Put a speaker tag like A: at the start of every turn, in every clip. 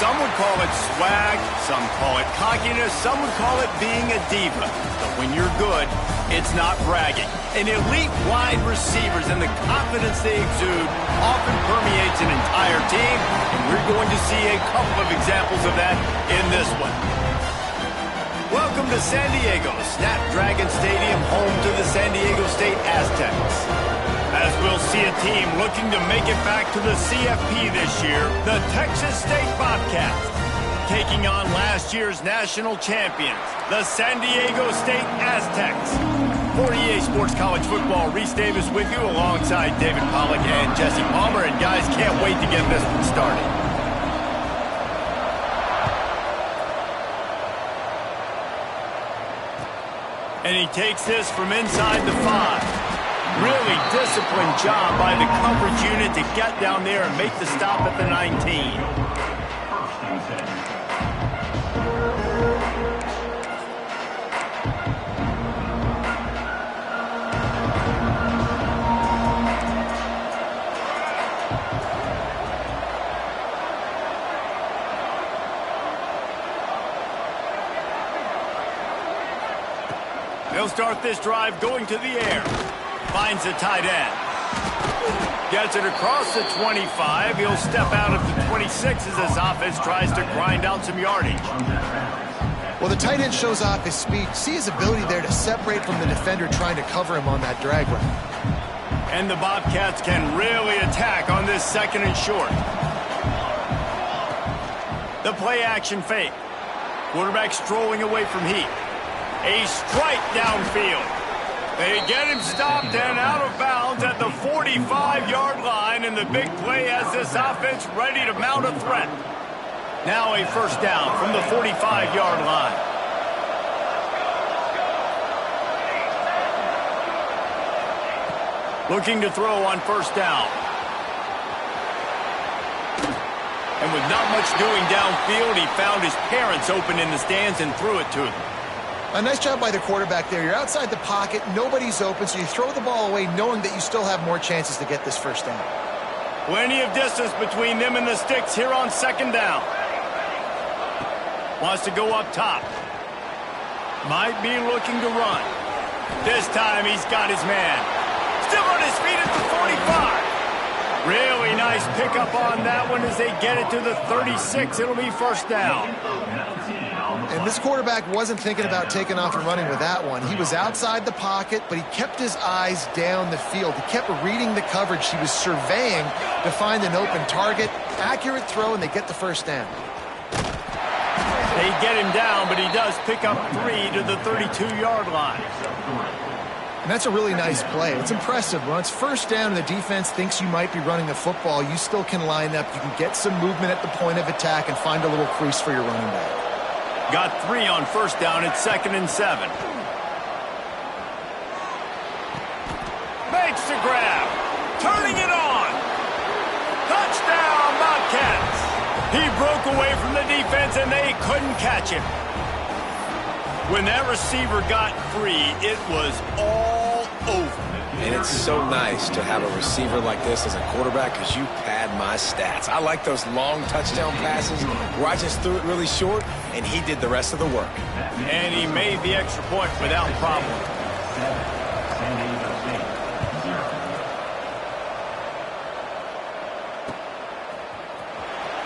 A: Some would call it swag, some call it cockiness, some would call it being a diva. But when you're good, it's not bragging. An elite wide receivers and the confidence they exude often permeates an entire team, and we're going to see a couple of examples of that in this one. Welcome to San Diego, Snapdragon Stadium, home to the San Diego State Aztecs. As we'll see a team looking to make it back to the CFP this year, the Texas State Bobcats, taking on last year's national champions, the San Diego State Aztecs. For EA Sports College Football, Reese Davis with you alongside David Pollack and Jesse Palmer. And guys, can't wait to get this one started. And he takes this from inside the 5. Really disciplined job by the coverage unit to get down there and make the stop at the 19. He'll start this drive going to the air. Finds the tight end. Gets it across the 25. He'll step out of the 26 as his offense tries to grind out some yardage.
B: Well, the tight end shows off his speed. See his ability there to separate from the defender trying to cover him on that drag route.
A: And the Bobcats can really attack on this 2nd and short. The play action fake. Quarterback strolling away from heat. A strike downfield. They get him stopped and out of bounds at the 45-yard line, and the big play has this offense ready to mount a threat. Now a first down from the 45-yard line. Looking to throw on first down. And with not much doing downfield, he found his parents open in the stands and threw it to them.
B: A nice job by the quarterback there. You're outside the pocket, nobody's open, so you throw the ball away knowing that you still have more chances to get this first down.
A: Plenty of distance between them and the sticks here on 2nd down. Wants to go up top. Might be looking to run. This time he's got his man. Still on his feet at the 45. Really nice pickup on that one as they get it to the 36. It'll be first down.
B: And this quarterback wasn't thinking about taking off and running with that one. He was outside the pocket, but he kept his eyes down the field. He kept reading the coverage. He was surveying to find an open target. Accurate throw, and they get the first down.
A: They get him down, but he does pick up 3 to the 32-yard line.
B: And that's a really nice play. It's impressive. When it's first down and the defense thinks you might be running the football, you still can line up. You can get some movement at the point of attack and find a little crease for your running back.
A: Got 3 on first down at 2nd and 7. Makes the grab. Turning it on. Touchdown, Bobcats. He broke away from the defense and they couldn't catch him. When that receiver got free, it was all over.
C: And it's so nice to have a receiver like this as a quarterback because you pad my stats. I like those long touchdown passes where I just threw it really short and he did the rest of the work.
A: And he made the extra point without problem.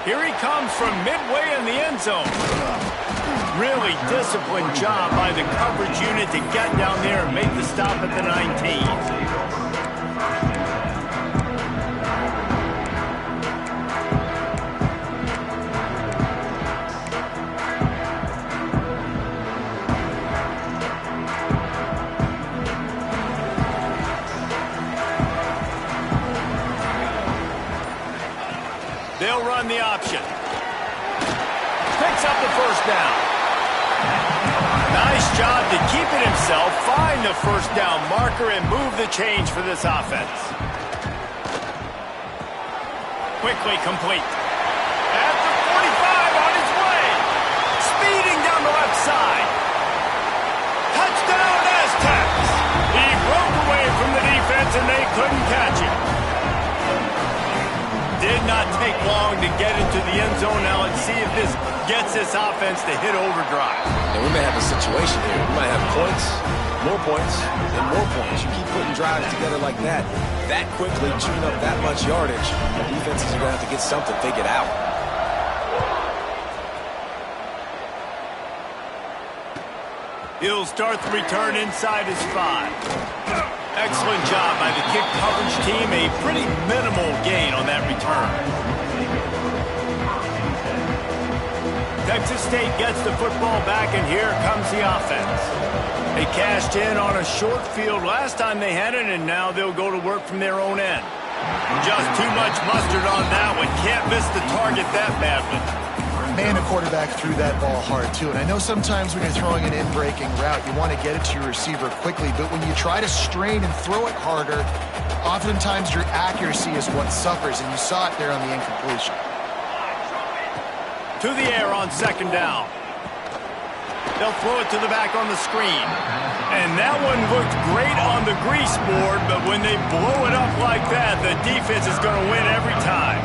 A: Here he comes from midway in the end zone. Really disciplined job by the coverage unit to get down there and make the stop at the 19. They'll run the option. Picks up the first down. Nice job to keep it himself, find the first down marker, and move the change for this offense. Quickly complete. At the 45 on his way. Speeding down the left side. Touchdown Aztecs. He broke away from the defense and they couldn't catch him. Did not take long to get into the end zone. Now let's see if this gets this offense to hit overdrive.
C: And we may have a situation here. We might have points, and more points. You keep putting drives together like that quickly, chewing up that much yardage, the defenses are going to have to get something figured out.
A: He'll start the return inside his 5. Excellent job by the kick coverage team. A pretty minimal gain on that return. Texas State gets the football back, and here comes the offense. They cashed in on a short field last time they had it, and now they'll go to work from their own end. Just too much mustard on that one. Can't miss the target that badly.
B: Man, a quarterback threw that ball hard, too. And I know sometimes when you're throwing an in-breaking route, you want to get it to your receiver quickly. But when you try to strain and throw it harder, oftentimes your accuracy is what suffers. And you saw it there on the incompletion.
A: To the air on second down. They'll throw it to the back on the screen. And that one looked great on the grease board, but when they blow it up like that, the defense is going to win every time.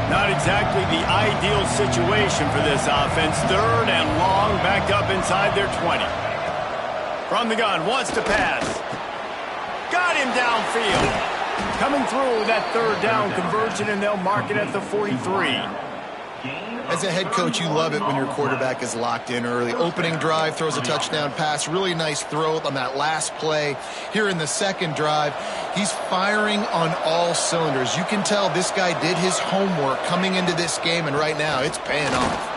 A: Not exactly the ideal situation for this offense. Third and long, backed up inside their 20. From the gun, wants to pass. Got him downfield. Coming through that third down conversion, and they'll mark it at the 43.
B: As a head coach, you love it when your quarterback is locked in early. Opening drive, throws a touchdown pass. Really nice throw on that last play. Here in the second drive, he's firing on all cylinders. You can tell this guy did his homework coming into this game, and right now it's paying off.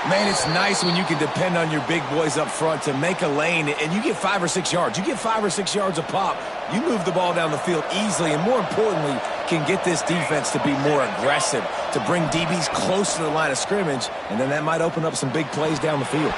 C: Man, it's nice when you can depend on your big boys up front to make a lane, and you get 5 or 6 yards. You get 5 or 6 yards a pop. You move the ball down the field easily, and more importantly, can get this defense to be more aggressive, to bring DBs close to the line of scrimmage, and then that might open up some big plays down the field.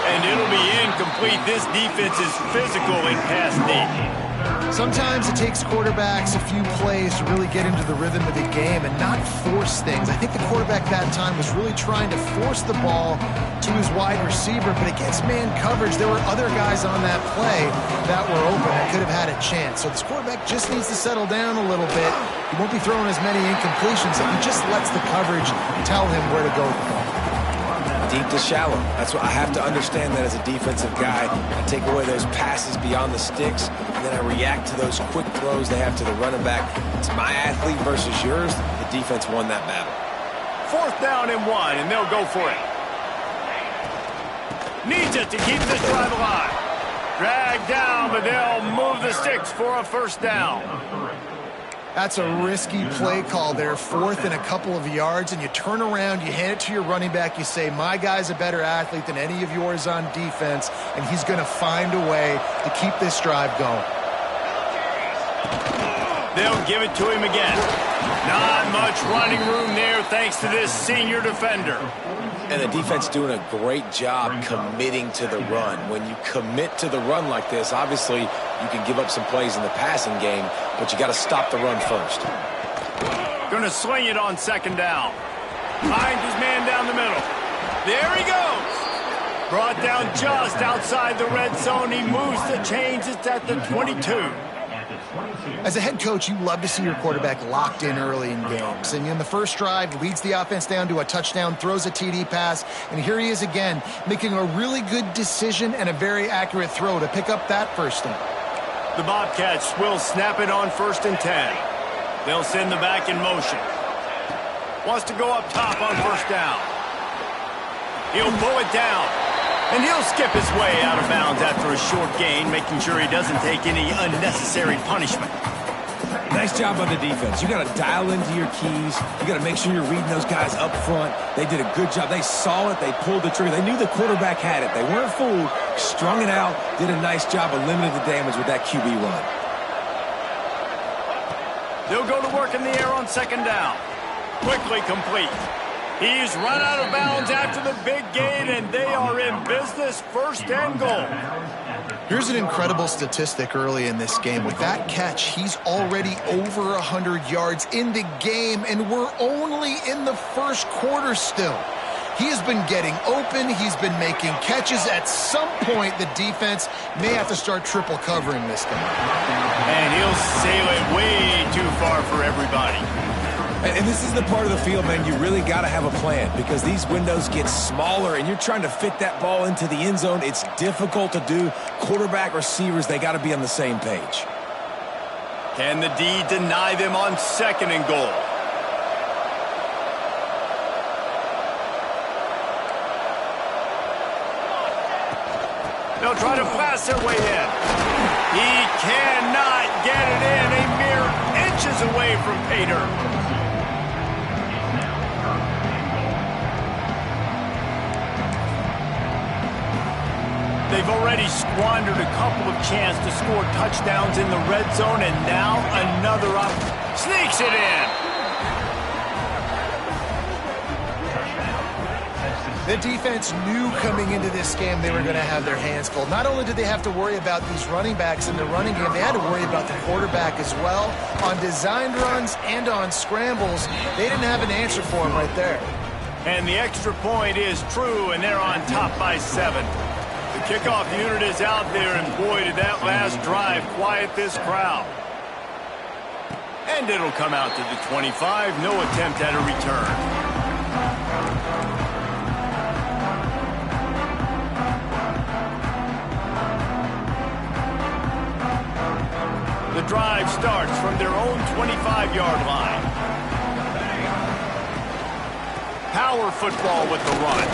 A: And it'll be incomplete. This defense is physical in pass deep.
B: Sometimes it takes quarterbacks a few plays to really get into the rhythm of the game and not force things. I think the quarterback that time was really trying to force the ball to his wide receiver, but against man coverage, there were other guys on that play that were open that could have had a chance. So this quarterback just needs to settle down a little bit. He won't be throwing as many incompletions, and he just lets the coverage tell him where to go with the ball.
C: Deep to shallow. That's what I have to understand that as a defensive guy. I take away those passes beyond the sticks, and then I react to those quick throws they have to the running back. It's my athlete versus yours. The defense won that battle.
A: 4th down and 1, and they'll go for it. Needs it to keep this drive alive. Dragged down, but they'll move the sticks for a first down.
B: That's a risky play call there, 4th and a couple of yards, and you turn around, you hand it to your running back, you say, my guy's a better athlete than any of yours on defense, and he's going to find a way to keep this drive going.
A: They'll give it to him again. Not much running room there thanks to this senior defender.
C: And the defense doing a great job committing to the run. When you commit to the run like this, obviously you can give up some plays in the passing game, but you got to stop the run first.
A: Going to swing it on second down. Finds his man down the middle. There he goes. Brought down just outside the red zone. He moves the chains. It's at the 22.
B: As a head coach, you love to see your quarterback locked in early in games. And in the first drive, leads the offense down to a touchdown, throws a TD pass, and here he is again, making a really good decision and a very accurate throw to pick up that first down.
A: The Bobcats will snap it on 1st and 10. They'll send the back in motion. Wants to go up top on 1st down. He'll pull it down. And he'll skip his way out of bounds after a short gain, making sure he doesn't take any unnecessary punishment.
C: Nice job on the defense. You got to dial into your keys. You got to make sure you're reading those guys up front. They did a good job. They saw it. They pulled the trigger. They knew the quarterback had it. They weren't fooled. Strung it out. Did a nice job of limiting the damage with that QB run.
A: They'll go to work in the air on second down. Quickly complete. He's run out of bounds after the big gain, and they are in business, 1st and goal.
B: Here's an incredible statistic early in this game. With that catch, he's already over 100 yards in the game, and we're only in the first quarter still. He has been getting open. He's been making catches. At some point, the defense may have to start triple covering this guy.
A: And he'll sail it way too far for everybody.
C: And this is the part of the field, man, you really got to have a plan because these windows get smaller and you're trying to fit that ball into the end zone. It's difficult to do. Quarterback, receivers, they got to be on the same page.
A: Can the D deny them on 2nd and goal? They'll try to blast their way in. He cannot get it in. A mere inches away from pay dirt. They've already squandered a couple of chances to score touchdowns in the red zone, and now another up. Sneaks it in.
B: The defense knew coming into this game they were going to have their hands full. Not only did they have to worry about these running backs in the running game, they had to worry about the quarterback as well. On designed runs and on scrambles, they didn't have an answer for him right there.
A: And the extra point is true, and they're on top by 7. The kickoff unit is out there, and boy, did that last drive quiet this crowd. And it'll come out to the 25. No attempt at a return. The drive starts from their own 25-yard line. Power football with the run.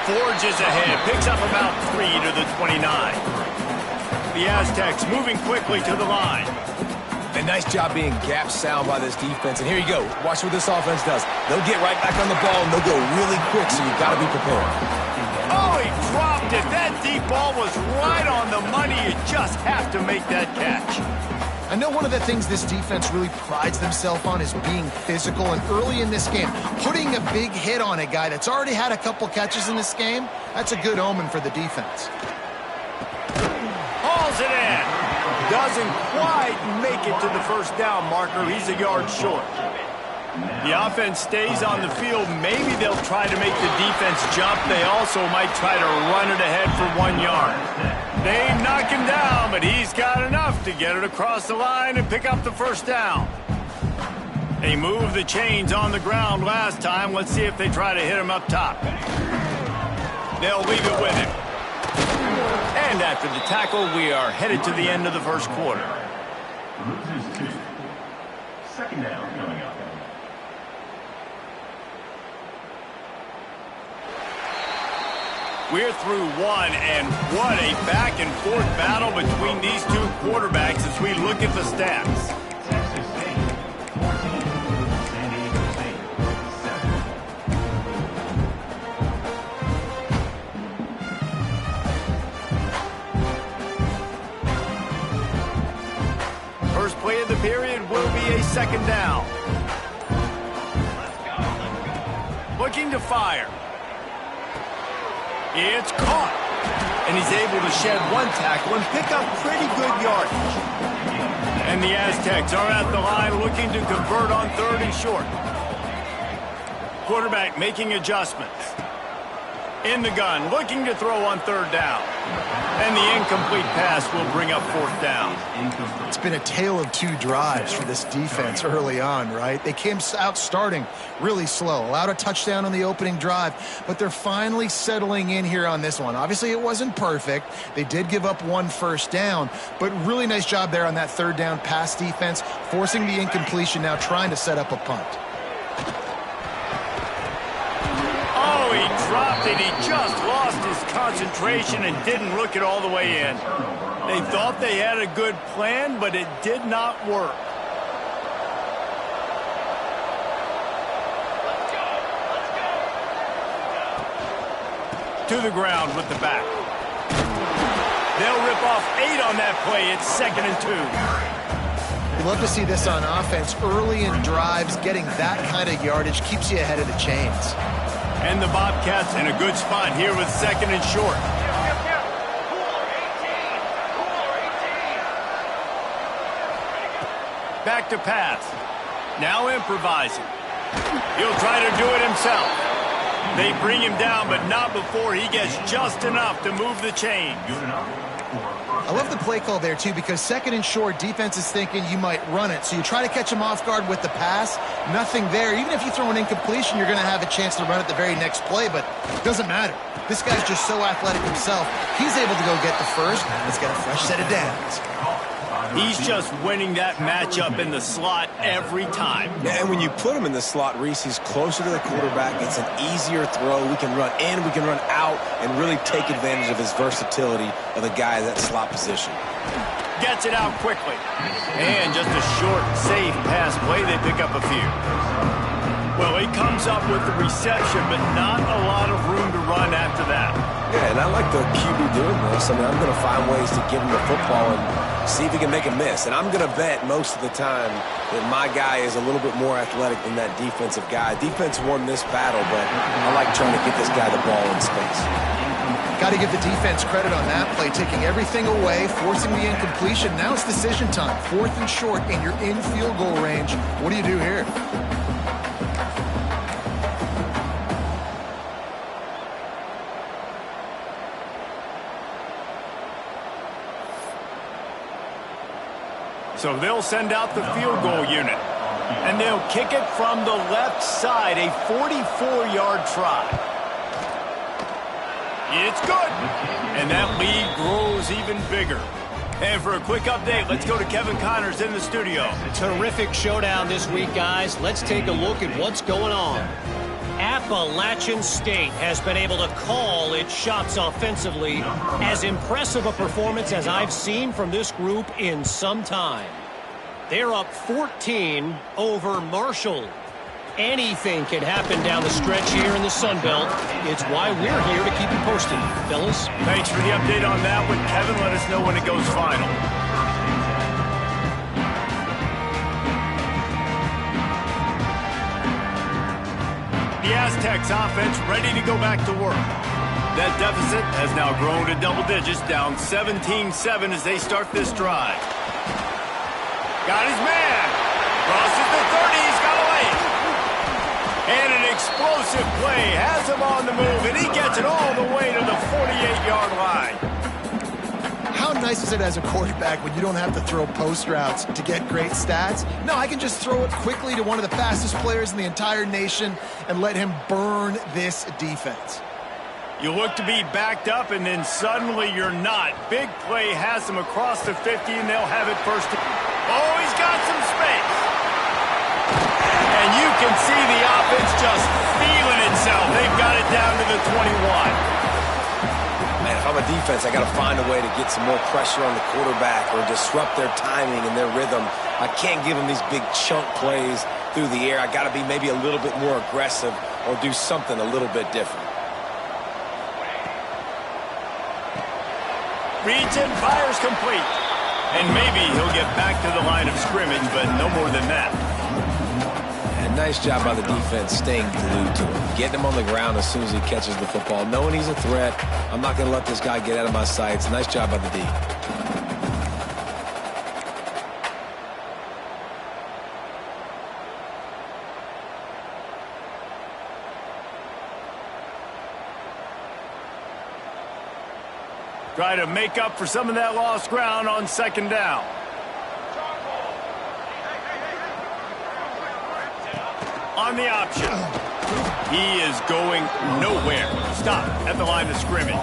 A: Forges ahead, picks up about 3 to the 29. The Aztecs moving quickly to the line.
C: A nice job being gap sound by this defense. And here you go. Watch what this offense does. They'll get right back on the ball, and they'll go really quick, so you've got to be prepared.
A: Oh, he dropped it. That deep ball was right on the money. You just have to make that catch.
B: I know one of the things this defense really prides themselves on is being physical, and early in this game, putting a big hit on a guy that's already had a couple catches in this game, that's a good omen for the defense.
A: Hauls it in. Doesn't quite make it to the first down marker. He's a yard short. The offense stays on the field. Maybe they'll try to make the defense jump. They also might try to run it ahead for 1 yard. They knock him down, but he's got enough to get it across the line and pick up the first down. They moved the chains on the ground last time. Let's see if they try to hit him up top. They'll leave it with him. And after the tackle, we are headed to the end of the first quarter.
D: Second down coming up.
A: We're through one, and what a back-and-forth battle between these two quarterbacks as we look at the stats.
D: Texas State, 14. San Diego State,
A: 7. First play of the period will be a second down. Looking to fire. It's caught. And he's able to shed one tackle and pick up pretty good yardage. And the Aztecs are at the line looking to convert on 3rd and short. Quarterback making adjustments. In the gun, looking to throw on 3rd down. And the incomplete pass will bring up 4th down.
B: It's been a tale of 2 drives for this defense early on, right? They came out starting really slow, allowed a touchdown on the opening drive, but they're finally settling in here on this one. Obviously, it wasn't perfect. They did give up 1 first down, but really nice job there on that 3rd down pass defense, forcing the incompletion, now trying to set up a punt.
A: Oh, he dropped it. He just lost his concentration and didn't look it all the way in. They thought they had a good plan, but it did not work. To the ground with the back. They'll rip off 8 on that play. It's 2nd and 2.
B: You love to see this on offense. Early in drives, getting that kind of yardage keeps you ahead of the chains.
A: And the Bobcats in a good spot here with 2nd and short. Back to pass. Now improvising. He'll try to do it himself. They bring him down, but not before he gets just enough to move the chains.
B: I love the play call there, too, because 2nd and short, defense is thinking you might run it. So you try to catch him off guard with the pass. Nothing there. Even if you throw an incompletion, you're going to have a chance to run it the very next play, but it doesn't matter. This guy's just so athletic himself. He's able to go get the first. Let's get a fresh set of downs.
A: He's just winning that matchup in the slot every time.
C: And when you put him in the slot, Reese, he's closer to the quarterback. It's an easier throw. We can run in, we can run out, and really take advantage of his versatility of the guy in that slot position.
A: Gets it out quickly. And just a short, safe pass play. They pick up a few. Well, he comes up with the reception, but not a lot of room to run after that.
C: Yeah, and I like the QB doing this. I mean, I'm going to find ways to get him the football and see if he can make a miss. And I'm going to bet most of the time that my guy is a little bit more athletic than that defensive guy. Defense won this battle, but I like trying to get this guy the ball in space.
B: Got to give the defense credit on that play, taking everything away, forcing the incompletion. Now it's decision time. 4th and short, and you're in field goal range. What do you do here?
A: So they'll send out the field goal unit. And they'll kick it from the left side, a 44-yard try. It's good. And that lead grows even bigger. And for a quick update, let's go to Kevin Connors in the studio.
E: Terrific showdown this week, guys. Let's take a look at what's going on. Appalachian State has been able to call its shots offensively. As impressive a performance as I've seen from this group in some time. They're up 14 over Marshall. Anything can happen down the stretch here in the Sun Belt. It's why we're here to keep you posted, fellas.
A: Thanks for the update on that one, Kevin. Let us know when it goes final. The Aztecs offense ready to go back to work. That deficit has now grown to double digits, down 17-7 as they start this drive. Got his man. Crosses the 30. He's got away. And an explosive play has him on the move, and he gets it all the way to the 48-yard line.
B: How nice is it as a quarterback when you don't have to throw post routes to get great stats? No, I can just throw it quickly to one of the fastest players in the entire nation and let him burn this defense.
A: You look to be backed up, and then suddenly you're not. Big play has him across the 50, and they'll have it first. Oh, he's got some space. And you can see the offense just feeling itself. They've got it down to the 21.
C: Man, if I'm a defense, I got to find a way to get some more pressure on the quarterback or disrupt their timing and their rhythm. I can't give them these big chunk plays through the air. I got to be maybe a little bit more aggressive or do something a little bit different.
A: Reads and fires complete. And maybe he'll get back to the line of scrimmage, but no more than that.
C: And nice job by the defense staying glued to him. Getting him on the ground as soon as he catches the football. Knowing he's a threat. I'm not going to let this guy get out of my sights. Nice job by the D.
A: Try to make up for some of that lost ground on second down. On the option. He is going nowhere. Stop at the line of scrimmage.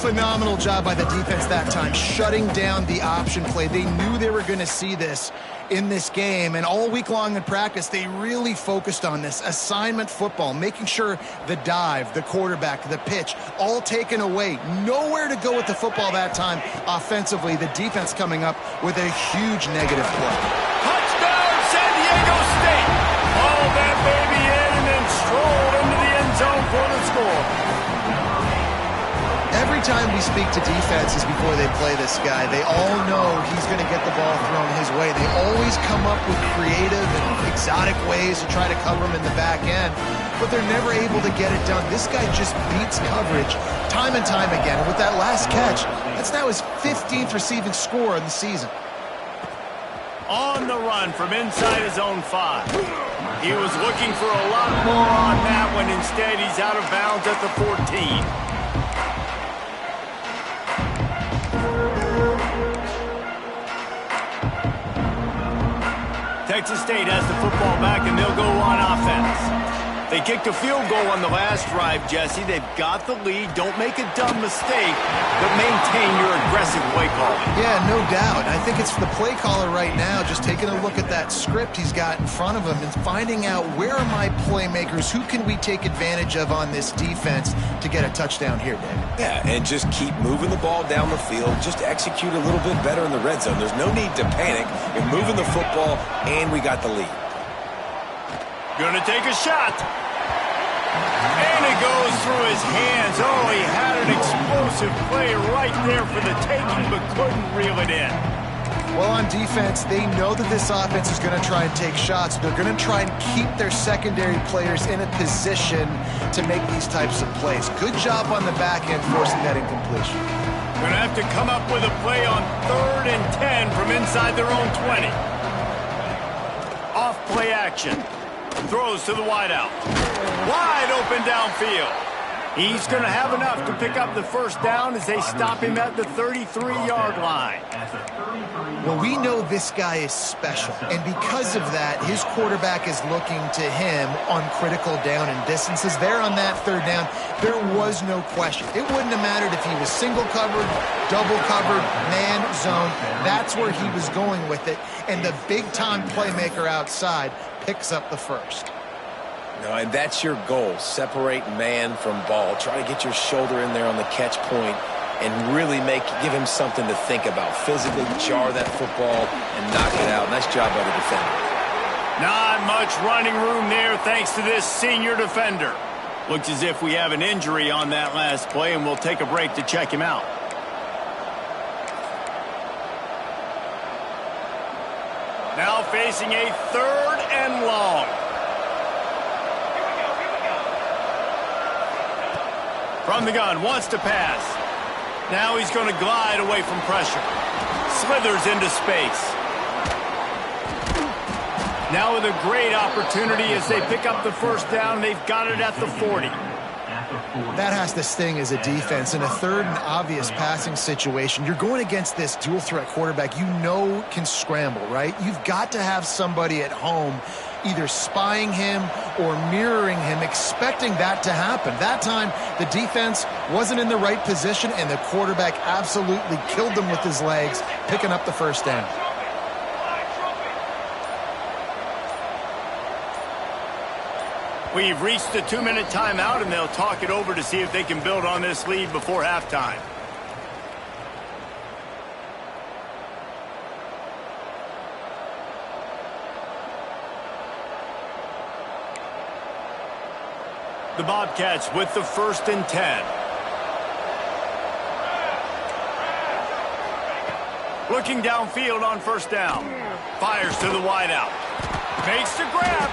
B: Phenomenal job by the defense that time, shutting down the option play. They knew they were going to see this in this game, and all week long in practice, they really focused on this assignment football, making sure the dive, the quarterback, the pitch, all taken away. Nowhere to go with the football that time offensively. The defense coming up with a huge negative play.
A: Touchdown, San Diego State! Hauled that baby in and then strolled into the end zone for the score.
B: Every time we speak to defenses before they play this guy, they all know he's going to get the ball thrown his way. They always come up with creative and exotic ways to try to cover him in the back end, but they're never able to get it done. This guy just beats coverage time and time again. And with that last catch, that's now his 15th receiving score of the season.
A: On the run from inside his own 5. He was looking for a lot more on that one. Instead, he's out of bounds at the 14. Texas State has the football back, and they'll go on offense. They kicked a field goal on the last drive, Jesse. They've got the lead. Don't make a dumb mistake, but maintain your aggressive play calling.
B: Yeah, no doubt. I think it's the play caller right now just taking a look at that script he's got in front of him and finding out where are my playmakers, who can we take advantage of on this defense to get a touchdown here, Dave.
C: Yeah, and just keep moving the ball down the field. Just execute a little bit better in the red zone. There's no need to panic. You're moving the football, and we got the lead.
A: Gonna take a shot. And it goes through his hands. Oh, he had an explosive play right there for the taking, but couldn't reel it in.
B: Well, on defense, they know that this offense is going to try and take shots. They're going to try and keep their secondary players in a position to make these types of plays. Good job on the back end forcing that incompletion.
A: Going to have to come up with a play on 3rd and 10 from inside their own 20. Off play action. Throws to the wideout. Wide open downfield. He's going to have enough to pick up the first down as they stop him at the 33-yard line.
B: Well, we know this guy is special, and because of that, his quarterback is looking to him on critical down and distances. There on that 3rd down, there was no question. It wouldn't have mattered if he was single covered, double covered, man, zone. That's where he was going with it, and the big-time playmaker outside picks up the first.
C: No, and that's your goal. Separate man from ball. Try to get your shoulder in there on the catch point and really give him something to think about. Physically jar that football and knock it out. Nice job by the defender.
A: Not much running room there thanks to this senior defender. Looks as if we have an injury on that last play, and we'll take a break to check him out. Now facing a 3rd and long. From the gun, wants to pass. Now he's going to glide away from pressure. Slithers into space. Now with a great opportunity as they pick up the first down. They've got it at the 40.
B: That has to sting as a defense. In a 3rd and obvious passing situation, you're going against this dual-threat quarterback you know can scramble, right? You've got to have somebody at home either spying him or mirroring him, expecting that to happen. That time, the defense wasn't in the right position, and the quarterback absolutely killed them with his legs, picking up the first down.
A: We've reached the 2-minute timeout, and they'll talk it over to see if they can build on this lead before halftime. The Bobcats with the 1st and 10. Looking downfield on 1st down. Fires to the wideout. Makes the grab.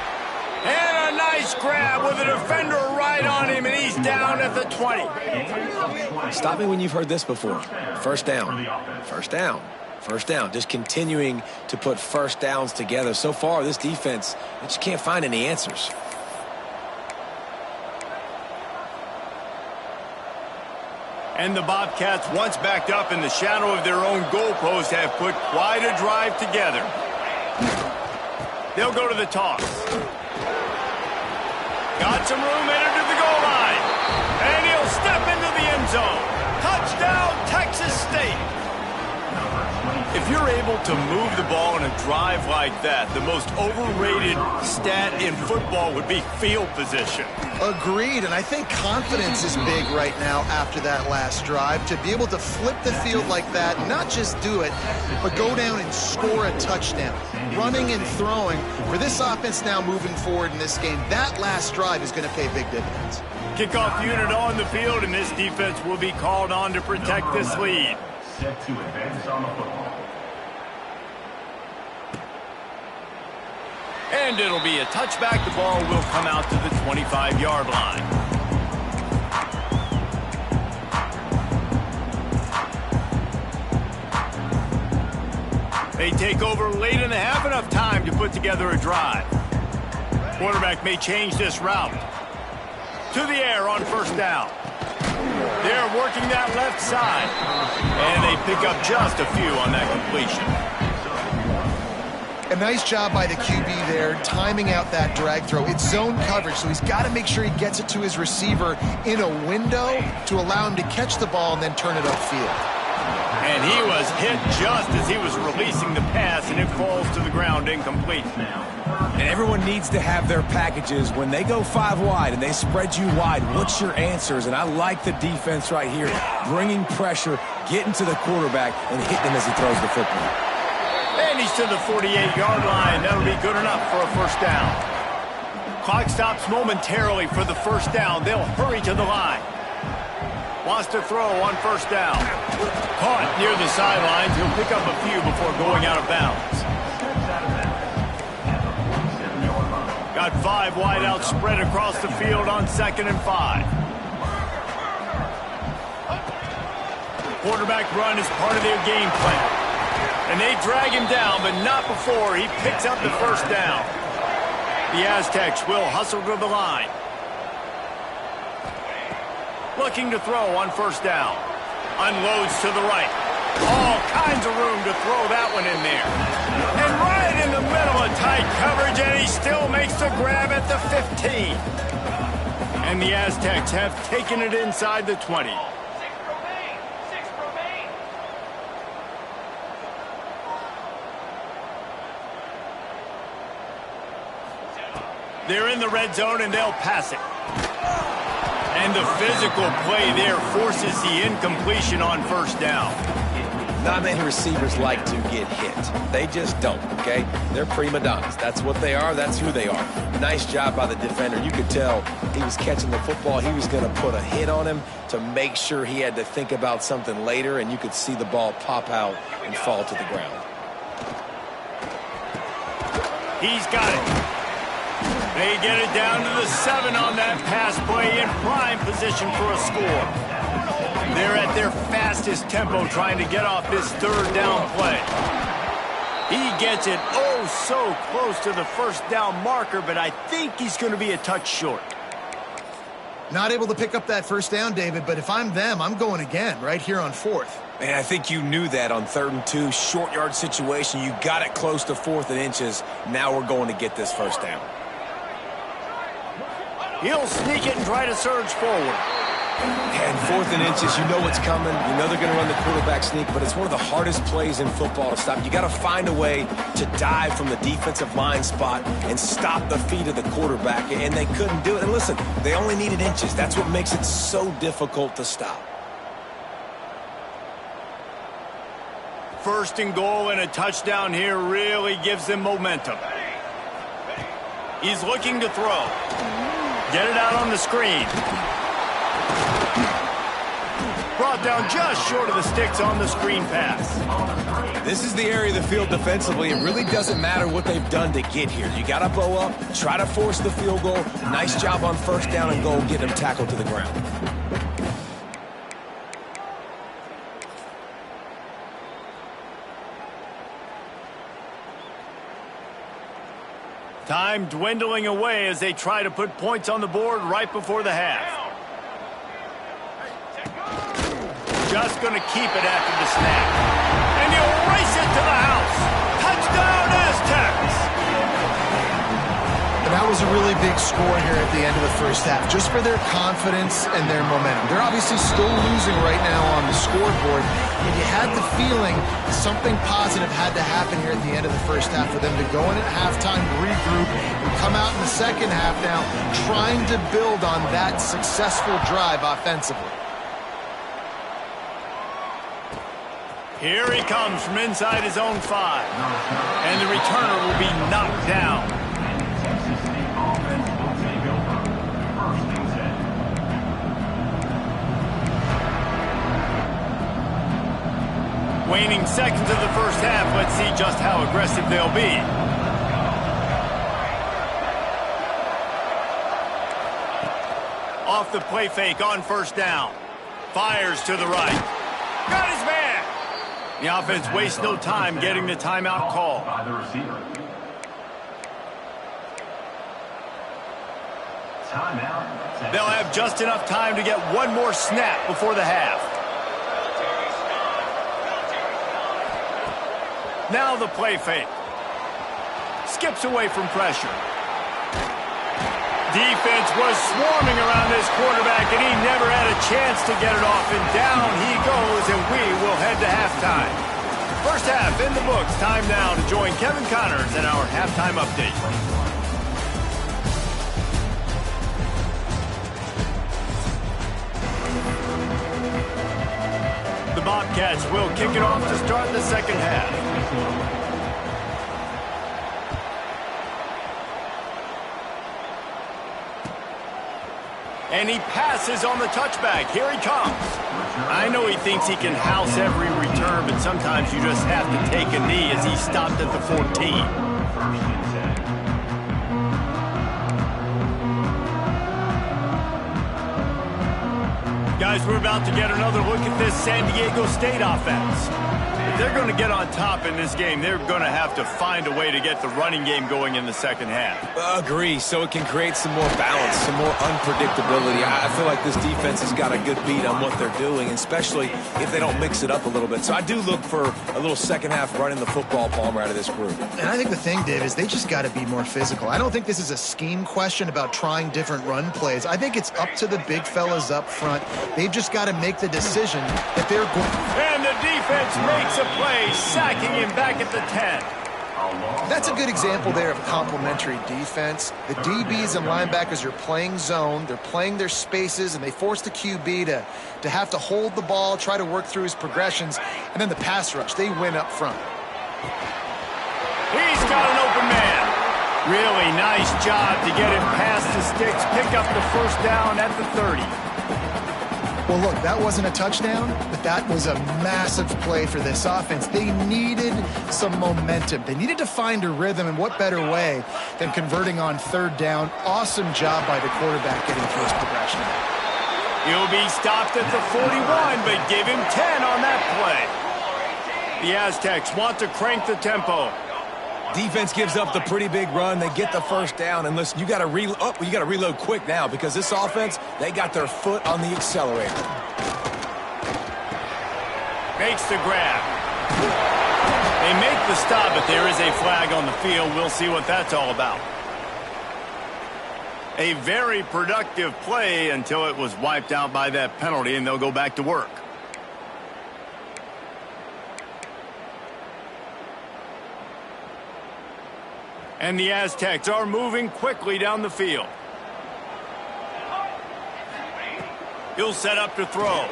A: And a nice grab with a defender right on him, and he's down at the 20.
C: Stop me when you've heard this before. 1st down. 1st down. 1st down. Just continuing to put 1st downs together. So far, this defense, they just can't find any answers.
A: And the Bobcats, once backed up in the shadow of their own goalpost, have put quite a drive together. They'll go to the toss. Got some room headed to the goal line. And he'll step into the end zone. Touchdown, Texas State. If you're able to move the ball in a drive like that, the most overrated stat in football would be field position.
B: Agreed, and I think confidence is big right now after that last drive. To be able to flip the field like that, not just do it, but go down and score a touchdown. Running and throwing, for this offense now moving forward in this game, that last drive is going to pay big dividends.
A: Kickoff unit on the field, and this defense will be called on to protect this lead.
D: Set to advance on the football.
A: And it'll be a touchback. The ball will come out to the 25-yard line. They take over late in the half, enough time to put together a drive. Quarterback may change this route. To the air on 1st down. They're working that left side. And they pick up just a few on that completion.
B: A nice job by the QB there, timing out that drag throw. It's zone coverage, so he's got to make sure he gets it to his receiver in a window to allow him to catch the ball and then turn it upfield.
A: And he was hit just as he was releasing the pass, and it falls to the ground incomplete.
C: And everyone needs to have their packages. When they go 5 wide and they spread you wide, what's your answers? And I like the defense right here, bringing pressure, getting to the quarterback, and hitting him as he throws the football.
A: And he's to the 48-yard line. That'll be good enough for a 1st down. Clock stops momentarily for the first down. They'll hurry to the line. Wants to throw on first down. Caught near the sidelines. He'll pick up a few before going out of bounds. Got 5 wide out spread across the field on 2nd and 5. Quarterback run is part of their game plan. And they drag him down, but not before he picks up the first down. The Aztecs will hustle to the line. Looking to throw on first down. Unloads to the right. All kinds of room to throw that one in there. And right in the middle of tight coverage, and he still makes the grab at the 15. And the Aztecs have taken it inside the 20. They're in the red zone, and they'll pass it. And the physical play there forces the incompletion on first down.
C: Not many receivers like to get hit. They just don't, okay? They're prima donnas. That's what they are. That's who they are. Nice job by the defender. You could tell he was catching the football. He was going to put a hit on him to make sure he had to think about something later, and you could see the ball pop out and fall to the ground.
A: He's got it. They get it down to the 7 on that pass play in prime position for a score. They're at their fastest tempo trying to get off this 3rd down play. He gets it oh so close to the first down marker, but I think he's going to be a touch short.
B: Not able to pick up that first down, David, but if I'm them, I'm going again right here on 4th.
C: Man, I think you knew that on 3rd and 2, short yard situation. You got it close to 4th and inches. Now we're going to get this first down.
A: He'll sneak it and try to surge forward.
C: And 4th and inches, you know what's coming. You know they're going to run the quarterback sneak, but it's one of the hardest plays in football to stop. You got to find a way to dive from the defensive line spot and stop the feet of the quarterback, and they couldn't do it. And listen, they only needed inches. That's what makes it so difficult to stop.
A: 1st and goal and a touchdown here really gives them momentum. He's looking to throw. Get it out on the screen. Brought down just short of the sticks on the screen pass.
C: This is the area of the field defensively. It really doesn't matter what they've done to get here. You got to bow up, try to force the field goal. Nice job on first down and goal, get him tackled to the ground.
A: Time dwindling away as they try to put points on the board right before the half. Just going to keep it after the snap. And he'll race it to the house. Touchdown, Aztecs!
B: And that was a really big score here at the end of the first half, just for their confidence and their momentum. They're obviously still losing right now on the scoreboard, and you had the feeling something positive had to happen here at the end of the first half for them to go in at halftime, regroup, and come out in the second half now trying to build on that successful drive offensively.
A: Here he comes from inside his own 5. And the returner will be knocked down. Waning seconds of the first half. Let's see just how aggressive they'll be. Off the play fake on first down. Fires to the right. Got his man. The offense wastes no time getting the timeout call.
D: By the receiver. Timeout.
A: They'll have just enough time to get one more snap before the half. Now the play fake. Skips away from pressure. Defense was swarming around this quarterback, and he never had a chance to get it off. And down he goes, and we will head to halftime. First half in the books. Time now to join Kevin Connors in our halftime update. The Bobcats will kick it off to start the second half. And he passes on the touchback. Here he comes. I know he thinks he can house every return, but sometimes you just have to take a knee as he stopped at the 14. Guys, we're about to get another look at this San Diego State offense. If they're going to get on top in this game, they're going to have to find a way to get the running game going in the second half.
C: Agree, so it can create some more balance, some more unpredictability. I feel like this defense has got a good beat on what they're doing, especially if they don't mix it up a little bit. So I do look for a little second half running the football, Palmer, out of this group.
B: And I think the thing, Dave, is they just got to be more physical. I don't think this is a scheme question about trying different run plays. I think it's up to the big fellas up front. They've just got to make the decision that they're going.
A: And the defense makes a play, sacking him back at the 10.
B: That's a good example there of complementary defense. The DBs and linebackers are playing zone, they're playing their spaces, and they force the QB to have to hold the ball, try to work through his progressions, and then the pass rush, they win up front.
A: He's got an open man. Really nice job to get him past the sticks, pick up the first down at the 30.
B: Well, look, that wasn't a touchdown, but that was a massive play for this offense. They needed some momentum. They needed to find a rhythm, and what better way than converting on third down. Awesome job by the quarterback getting through his progression.
A: He'll be stopped at the 41, but give him 10 on that play. The Aztecs want to crank the tempo.
C: Defense gives up the pretty big run. They get the first down. And listen, you got to reload quick now because this offense, they got their foot on the accelerator.
A: Makes the grab. They make the stop, but there is a flag on the field. We'll see what that's all about. A very productive play until it was wiped out by that penalty, and they'll go back to work. And the Aztecs are moving quickly down the field. He'll set up to throw.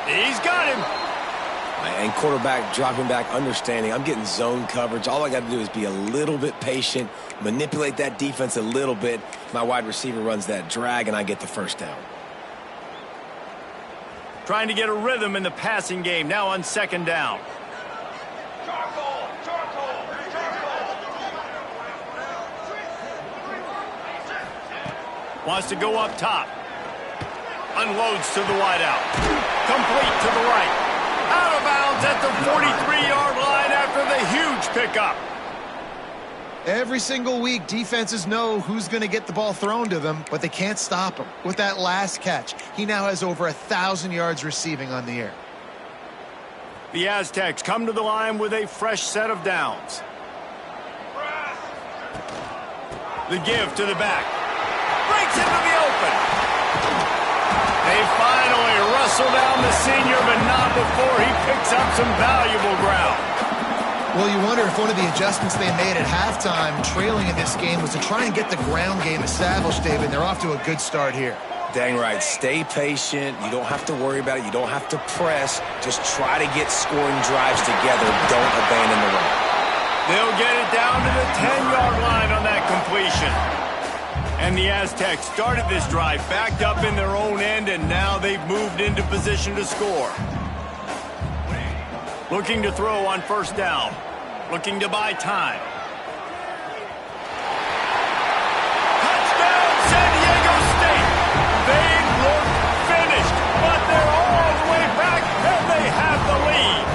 A: He's got him.
C: And quarterback dropping back, understanding. I'm getting zone coverage. All I got to do is be a little bit patient, manipulate that defense a little bit. My wide receiver runs that drag, and I get the first down.
A: Trying to get a rhythm in the passing game now on second down. Wants to go up top. Unloads to the wideout. Complete to the right. Out of bounds at the 43-yard line after the huge pickup.
B: Every single week, defenses know who's going to get the ball thrown to them, but they can't stop him. With that last catch, he now has over 1,000 yards receiving on the air.
A: The Aztecs come to the line with a fresh set of downs. The give to the back. Breaks into the open. They finally wrestle down the senior, but not before he picks up some valuable ground.
B: Well, you wonder if one of the adjustments they made at halftime, trailing in this game, was to try and get the ground game established, David. They're off to a good start here.
C: Dang right. Stay patient. You don't have to worry about it. You don't have to press. Just try to get scoring drives together. Don't abandon the run.
A: They'll get it down to the 10-yard line on that completion. And the Aztecs started this drive backed up in their own end, and now they've moved into position to score. Looking to throw on first down. Looking to buy time. Touchdown, San Diego State! They look finished, but they're all the way back, and they have the lead.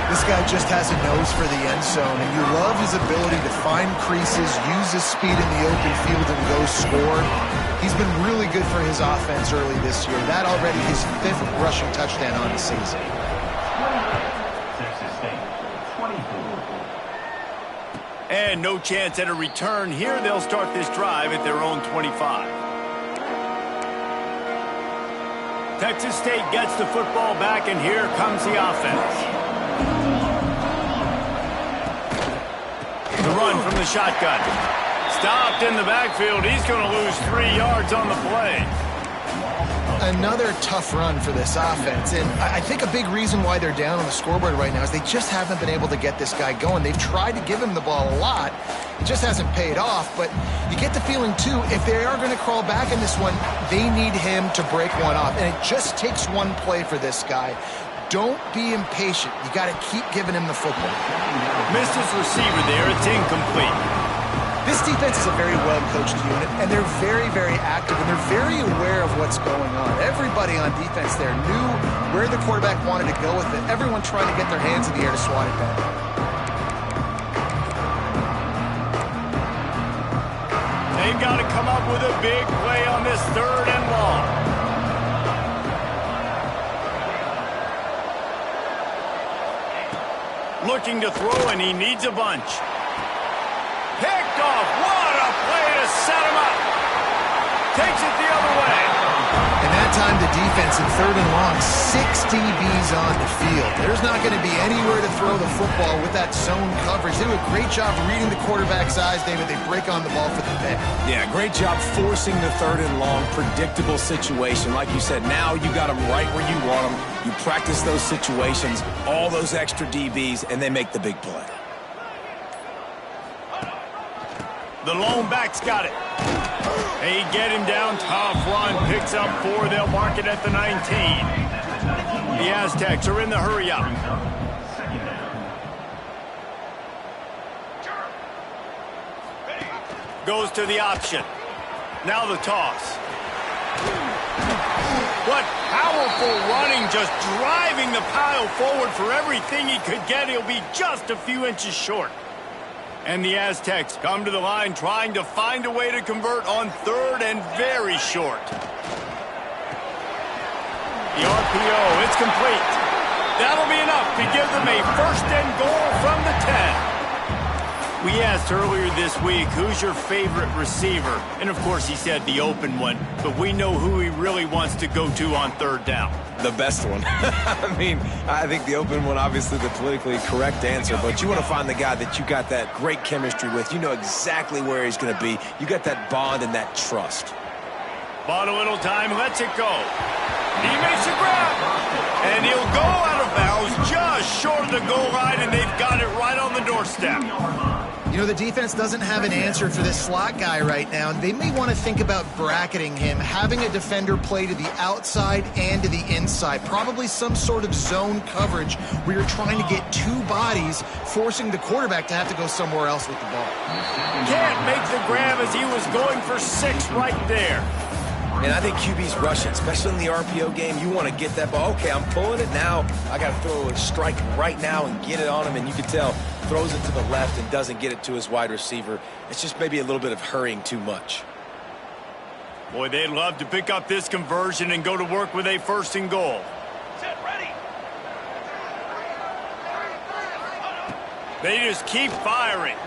B: This guy just has a nose for the end zone, and you love his ability to find creases, use his speed in the open field, and go score. He's been really good for his offense early this year. That already his 5th rushing touchdown on the season.
D: Texas State, 24.
A: And no chance at a return here. They'll start this drive at their own 25. Texas State gets the football back, and here comes the offense. The run from the shotgun. Stopped in the backfield. He's going to lose 3 yards on the play.
B: Another tough run for this offense, and I think a big reason why they're down on the scoreboard right now is they just haven't been able to get this guy going. They've tried to give him the ball a lot. It just hasn't paid off, but you get the feeling, too, if they are going to crawl back in this one, they need him to break one off, and it just takes one play for this guy. Don't be impatient. You got to keep giving him the football.
A: Missed his receiver there. It's incomplete.
B: This defense is a very well-coached unit, and they're very, very active, and they're very aware of what's going on. Everybody on defense there knew where the quarterback wanted to go with it. Everyone trying to get their hands in the air to swat it down.
A: They've got to come up with a big play on this 3rd and long. Looking to throw, and he needs a bunch. Picked off. What a play to set him up. Takes it the other way.
B: And that time the defense in 3rd and long, 6 DBs on the field. There's not going to be anywhere to throw the football with that zone coverage. They do a great job reading the quarterback's eyes, David. They break on the ball for the pick.
C: Yeah, great job forcing the 3rd and long, predictable situation. Like you said, now you got them right where you want them. You practice those situations, all those extra DBs, and they make the big play.
A: The lone back's got it. They get him down. Tough run. Picks up 4. They'll mark it at the 19. The Aztecs are in the hurry up. Goes to the option. Now the toss. What powerful running, just driving the pile forward for everything he could get. He'll be just a few inches short. And the Aztecs come to the line trying to find a way to convert on 3rd and very short. The RPO, it's complete. That'll be enough to give them a 1st and goal from the 10. We asked earlier this week, who's your favorite receiver? And, of course, he said the open one. But we know who he really wants to go to on 3rd down.
C: The best one. I mean, I think the open one, obviously the politically correct answer, but you want to find the guy that you got that great chemistry with. You know exactly where he's going to be. You got that bond and that trust.
A: Bought a little time, lets it go. He makes a grab. And he'll go out of bounds just short of the goal line, and they've got it right on the doorstep.
B: You know, the defense doesn't have an answer for this slot guy right now. They may want to think about bracketing him, having a defender play to the outside and to the inside. Probably some sort of zone coverage where you're trying to get 2 bodies, forcing the quarterback to have to go somewhere else with the ball.
A: Can't make the grab as he was going for 6 right there.
C: And I think QB's rushing, especially in the RPO game. You want to get that ball. Okay, I'm pulling it now. I got to throw a strike right now and get it on him. And you can tell, throws it to the left and doesn't get it to his wide receiver. It's just maybe a little bit of hurrying too much.
A: Boy, they'd love to pick up this conversion and go to work with a 1st and goal. Set ready. They just keep firing.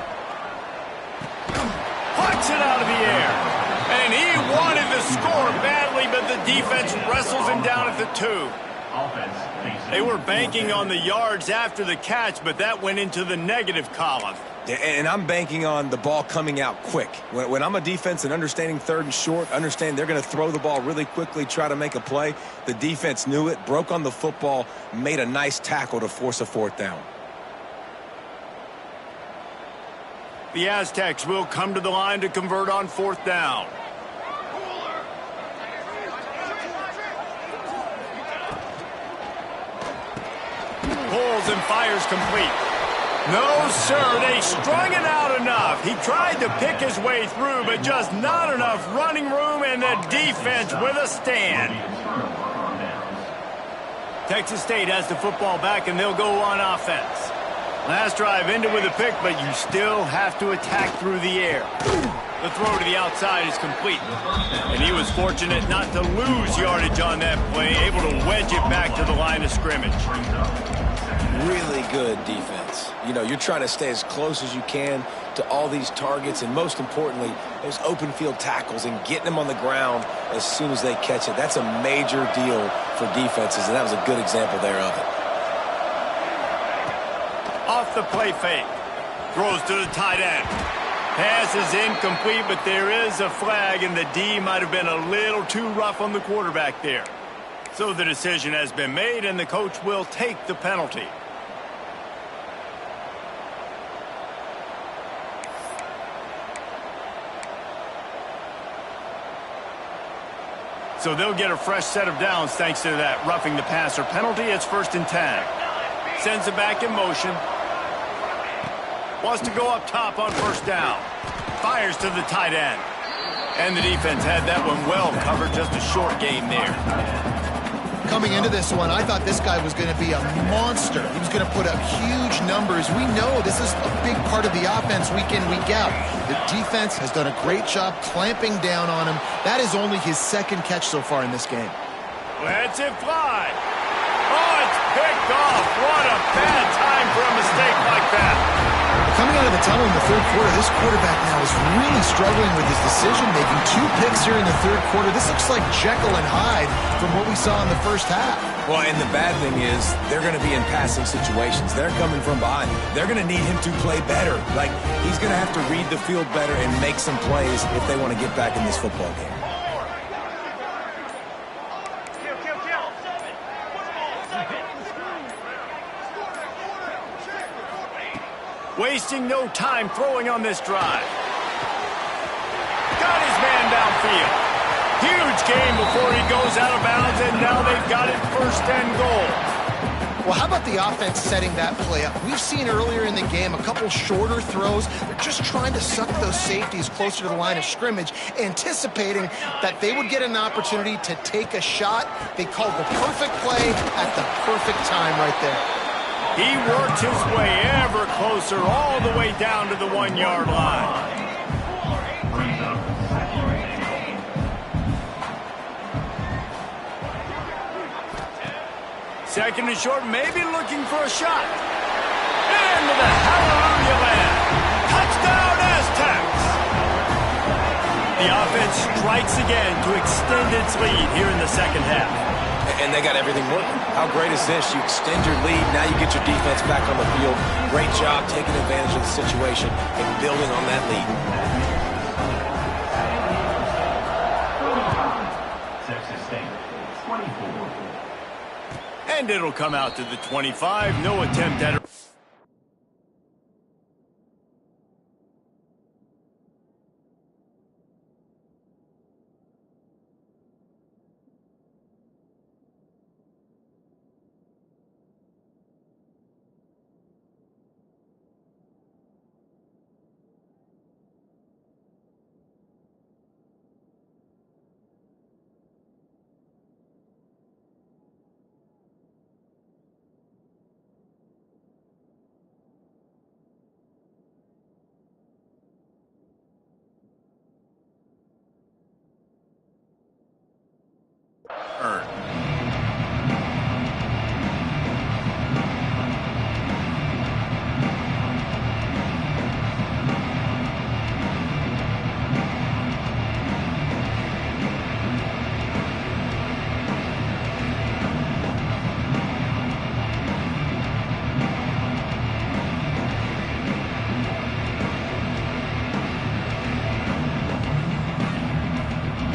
A: Puts it out of the air. And he wanted to score badly, but the defense wrestles him down at the 2. They were banking on the yards after the catch, but that went into the negative column.
C: And I'm banking on the ball coming out quick. When I'm a defense and understanding 3rd and short, understand they're going to throw the ball really quickly, try to make a play. The defense knew it, broke on the football, made a nice tackle to force a 4th down.
A: The Aztecs will come to the line to convert on 4th down. Pulls and fires complete. No, sir, they strung it out enough. He tried to pick his way through, but just not enough running room, and the defense with a stand. Texas State has the football back, and they'll go on offense. Last drive ended with a pick, but you still have to attack through the air. The throw to the outside is complete. And he was fortunate not to lose yardage on that play, able to wedge it back to the line of scrimmage.
C: Really good defense. You know, you're trying to stay as close as you can to all these targets, and most importantly, those open field tackles and getting them on the ground as soon as they catch it. That's a major deal for defenses, and that was a good example there of it.
A: Off the play fake. Throws to the tight end. Pass is incomplete, but there is a flag, and the D might have been a little too rough on the quarterback there. So the decision has been made, and the coach will take the penalty. So they'll get a fresh set of downs thanks to that roughing the passer penalty. It's 1st and 10. Sends it back in motion. Wants to go up top on 1st down. Fires to the tight end. And the defense had that one well covered. Just a short game there.
B: Coming into this one, I thought this guy was going to be a monster. He was going to put up huge numbers. We know this is a big part of the offense week in, week out. The defense has done a great job clamping down on him. That is only his 2nd catch so far in this game.
A: Lets it fly. Oh, it's picked off. What a bad time for a mistake like that.
B: Coming out of the tunnel in the 3rd quarter, this quarterback now is really struggling with his decision-making. 2 picks here in the 3rd quarter. This looks like Jekyll and Hyde from what we saw in the 1st half.
C: Well, and the bad thing is they're going to be in passing situations. They're coming from behind. They're going to need him to play better. Like, he's going to have to read the field better and make some plays if they want to get back in this football game.
A: Wasting no time throwing on this drive. Got his man downfield. Huge game before he goes out of bounds, and now they've got it 1st and goal.
B: Well, how about the offense setting that play up? We've seen earlier in the game a couple shorter throws. They're just trying to suck those safeties closer to the line of scrimmage, anticipating that they would get an opportunity to take a shot. They called the perfect play at the perfect time right there.
A: He worked his way ever closer all the way down to the 1-yard line. 2nd and short, maybe looking for a shot. Into the hallelujah land. Touchdown Aztecs. The offense strikes again to extend its lead here in the 2nd half.
C: And they got everything working. How great is this? You extend your lead, now you get your defense back on the field. Great job taking advantage of the situation and building on that lead.
D: Texas State, 24.
A: And it'll come out to the 25. No attempt at it.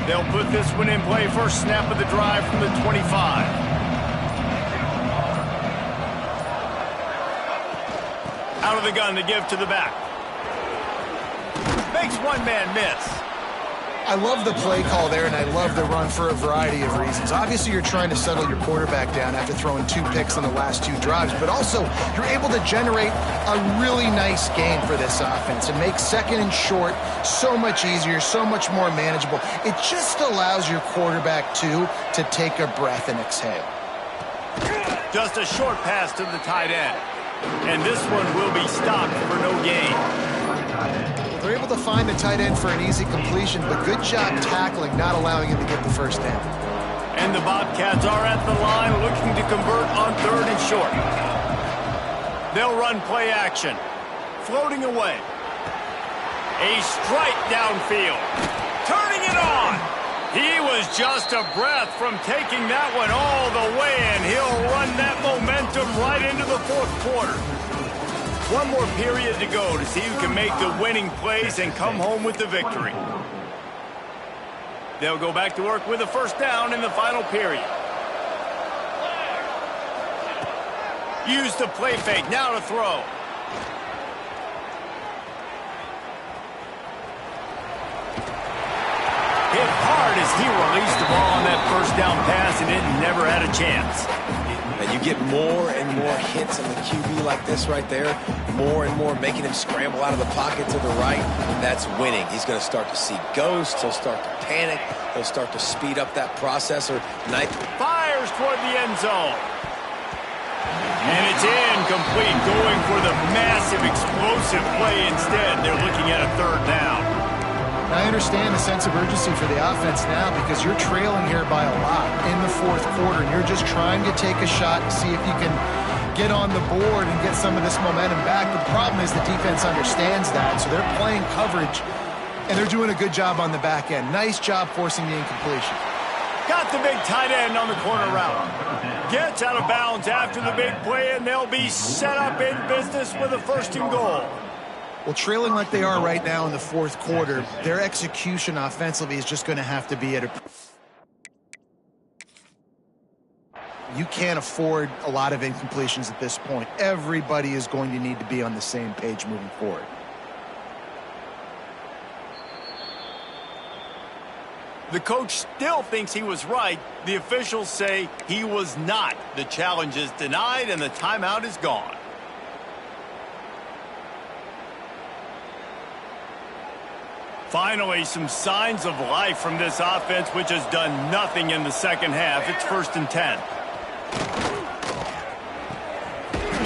A: They'll put this one in play. First snap of the drive from the 25. Out of the gun to give to the back. Makes one man miss.
B: I love the play call there, and I love the run for a variety of reasons. Obviously, you're trying to settle your quarterback down after throwing 2 picks on the last 2 drives, but also you're able to generate a really nice game for this offense and make 2nd and short so much easier, so much more manageable. It just allows your quarterback, too, to take a breath and exhale.
A: Just a short pass to the tight end. And this one will be stopped for no gain.
B: They're able to find the tight end for an easy completion, but good job tackling, not allowing him to get the first down.
A: And the Bobcats are at the line looking to convert on 3rd and short. They'll run play action. Floating away. A strike downfield. Turning it on. He was just a breath from taking that one all the way, and he'll run that momentum right into the 4th quarter. One more period to go to see who can make the winning plays and come home with the victory. They'll go back to work with a first down in the final period. Use the play fake, now to throw. Hit hard as he released the ball on that first down pass, and it never had a chance.
C: And you get more and more hits on the QB like this right there. More and more making him scramble out of the pocket to the right. That's winning. He's going to start to see ghosts. He'll start to panic. He'll start to speed up that processor.
A: Fires toward the end zone. And it's incomplete, going for the massive explosive play instead. They're looking at a third down.
B: I understand the sense of urgency for the offense now because you're trailing here by a lot in the fourth quarter, and you're just trying to take a shot to see if you can get on the board and get some of this momentum back. The problem is the defense understands that, so they're playing coverage, and they're doing a good job on the back end. Nice job forcing the incompletion.
A: Got the big tight end on the corner route. Gets out of bounds after the big play, and they'll be set up in business with a first and goal.
B: Well, trailing like they are right now in the fourth quarter, their execution offensively is just going to have to be at a... You can't afford a lot of incompletions at this point. Everybody is going to need to be on the same page moving forward.
A: The coach still thinks he was right. The officials say he was not. The challenge is denied, and the timeout is gone. Finally, some signs of life from this offense, which has done nothing in the second half. It's 1st and 10.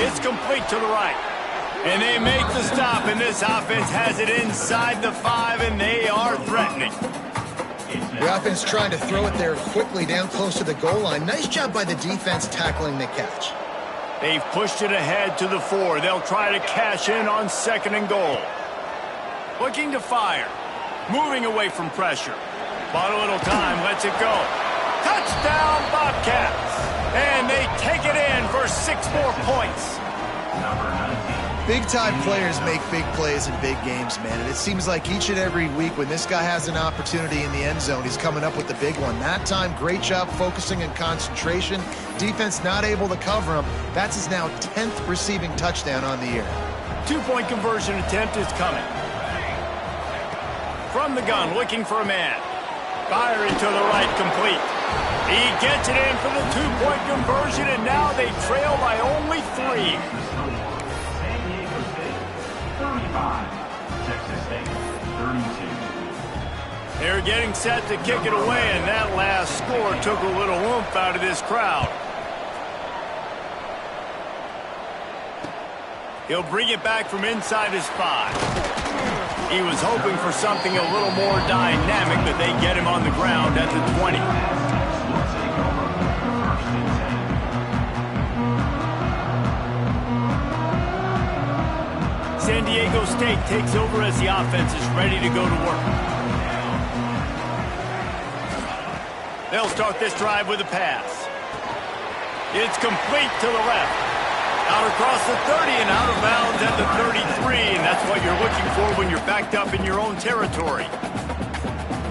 A: It's complete to the right. And they make the stop, and this offense has it inside the 5, and they are threatening.
B: The offense trying to throw it there quickly down close to the goal line. Nice job by the defense tackling the catch.
A: They've pushed it ahead to the 4. They'll try to cash in on 2nd and goal. Looking to fire. Moving away from pressure. Bought a little time, lets it go. Touchdown, Bobcats! And they take it in for 6 more points.
B: Big-time players make big plays in big games, man. And it seems like each and every week when this guy has an opportunity in the end zone, he's coming up with the big one. That time, great job focusing and concentration. Defense not able to cover him. That's his now 10th receiving touchdown on the year.
A: 2-point conversion attempt is coming. From the gun, looking for a man. Firing to the right, complete. He gets it in for the 2-point conversion, and now they trail by only 3.
D: San Diego State, 35. Texas State, 32.
A: They're getting set to kick it away, and that last score took a little oomph out of this crowd. He'll bring it back from inside his 5. He was hoping for something a little more dynamic, but they get him on the ground at the 20. San Diego State takes over as the offense is ready to go to work. They'll start this drive with a pass. It's complete to the left. Out across the 30 and out of bounds at the 33, and that's what you're looking for when you're backed up in your own territory.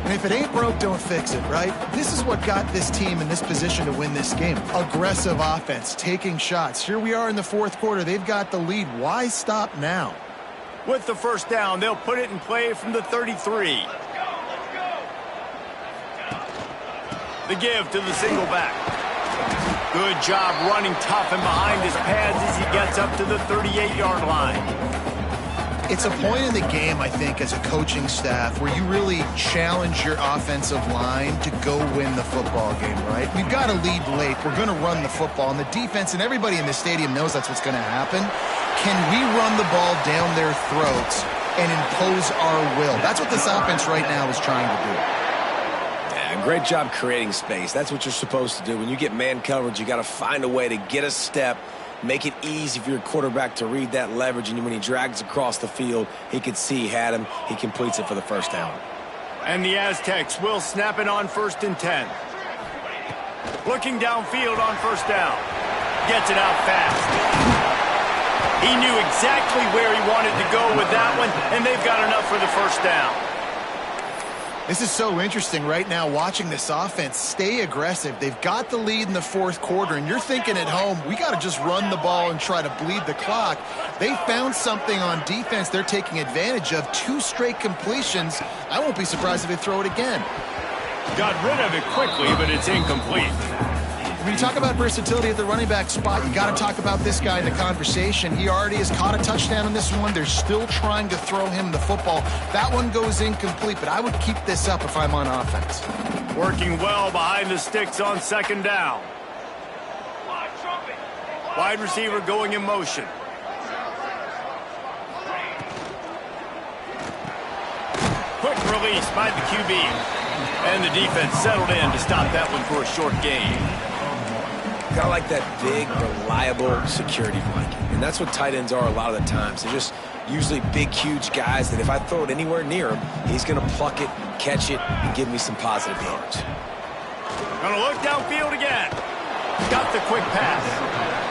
B: And if it ain't broke, don't fix it, right? This is what got this team in this position to win this game. Aggressive offense, taking shots. Here we are in the fourth quarter. They've got the lead. Why stop now?
A: With the first down, they'll put it in play from the 33. The give to the single back. Good job running tough and behind his pads as he gets up to the 38-yard line.
B: It's a point in the game, I think, as a coaching staff where you really challenge your offensive line to go win the football game, right? We've got to lead late. We're going to run the football, and the defense and everybody in the stadium knows that's what's going to happen. Can we run the ball down their throats and impose our will? That's what this offense right now is trying to do.
C: Great job creating space. That's what you're supposed to do. When you get man coverage, you got to find a way to get a step, make it easy for your quarterback to read that leverage, and when he drags across the field, he could see he had him. He completes it for the first down.
A: And the Aztecs will snap it on 1st and 10. Looking downfield on first down. Gets it out fast. He knew exactly where he wanted to go with that one, and they've got enough for the first down.
B: This is so interesting right now watching this offense stay aggressive. They've got the lead in the fourth quarter, and you're thinking at home, we got to just run the ball and try to bleed the clock. They found something on defense they're taking advantage of. 2 straight completions. I won't be surprised if they throw it again.
A: Got rid of it quickly, but it's incomplete.
B: When you talk about versatility at the running back spot, you got to talk about this guy in the conversation. He already has caught a touchdown in this one. They're still trying to throw him the football. That one goes incomplete, but I would keep this up if I'm on offense.
A: Working well behind the sticks on second down. Wide receiver going in motion. Quick release by the QB. And the defense settled in to stop that one for a short gain.
C: Kind of like that big, reliable security blanket. And that's what tight ends are a lot of the times. They're just usually big, huge guys that if I throw it anywhere near him, he's going to pluck it, catch it, and give me some positive yards.
A: Gonna look downfield again. Got the quick pass.